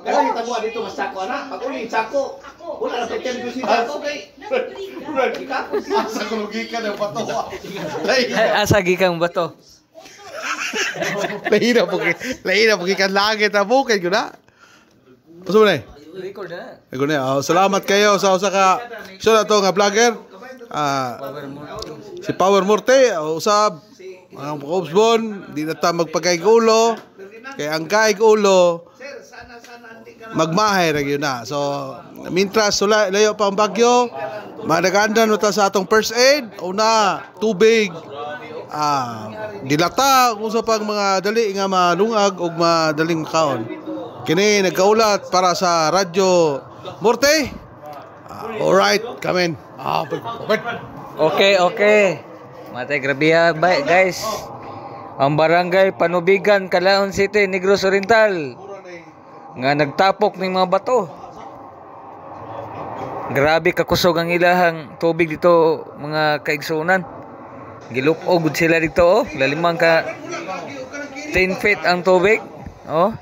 Kaya kita buat dito mas sako anak. Pag uli sako. Wala na pwede ko si sako kay. Asa ko logika ng bato. Asa gikang bato. Lahina po kikan langit na bukid ko na. Paso mo na eh? Record na. Record na. Salamat kayo sa usa ka siya na to nga vlogger. Si Power Morte, usab ang Cobsbon, di na ta magpagkaig ulo. Kay ang kaig ulo magmahay ra gyud na. So mintras layo pa ang bagyo, madagandan mo ta sa atong first aid, una tubig, dilata kung sa pang mga dali nga malungag ug madaling makaon. Kini nagkaulat para sa Radyo Morte. Alright, come in. Okay. Matay grabe guys. Ang barangay Panubigan, Calaon City, Negros Oriental. Nga nagtapok ng mga bato. Grabe kakusog ang ilahang tubig dito, mga kaigsunan. Gilupog sila dito, lalimang ka 10 feet ang tubig.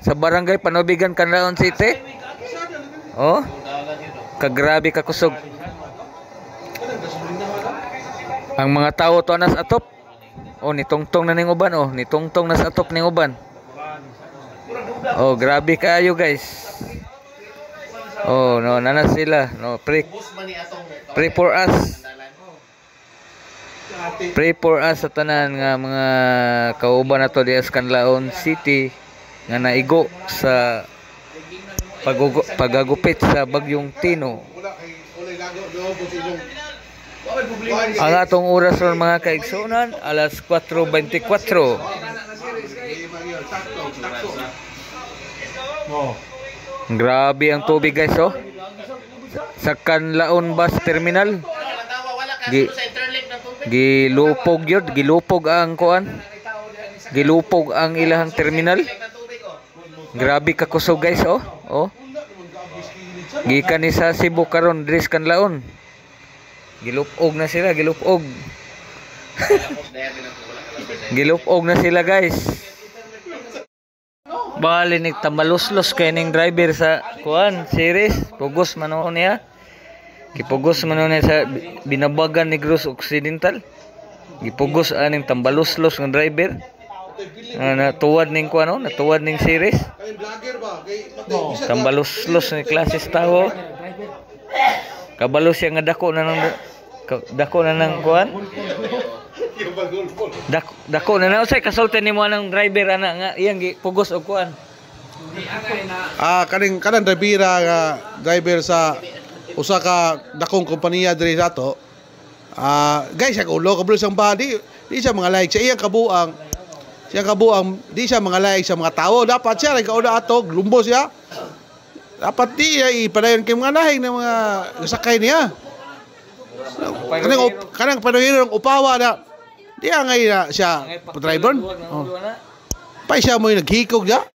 Sa barangay Panubigan, Calaon City. Kagrabe kakusog. Ang mga tao to nas atop. Nitongtong na ning uban, nitongtong na sa atop ning uban. Grabe kayo guys. Nanas sila. Pray for us. Pray for us sa tanan nga mga kauban nato di Canlaon City nga naigo sa pagagupit sa bagyong Tino. Ang atong oras ron mga kaigsunan, alas 4:24. Grabe ang tubig guys sa Canlaon Bus Terminal. Gilupog yun, gilupog ang kuan. Gilupog ang ilahang terminal. Grabe kakusog guys Gikan ni sa Cebu karon diri sa Canlaon. Gilupog na sila, gilupog. Gilupog na sila guys. Bali ni tambaluslos kay ning driver sa kuan series, pugos man niya. Gipugos man niya sa Binabagan Negros Occidental. Gipugos aning tambaluslos ng driver. Natuwad ning kuan natuwad ning series. Tambaluslos ni klases tao. Kabalo siya nga dako na ng kuan. Dako na usay kasulti nimo nang driver ana nga iyang gipugos og kuan. Kanang driver sa usa ka dakong kompanya diri dato. Guys, ako ulo kabalo sang body, di siya mga like sa iyang kabuang. Di siya mga like sa mga tao. Dapat siya ray kauna ato, lumbo siya. Dapat di ipadayon kay mga lahing ng mga sakay niya. Kanang panuhiro ng upawa na di angay na siya driver. Pa siya mo yung naghikog niya.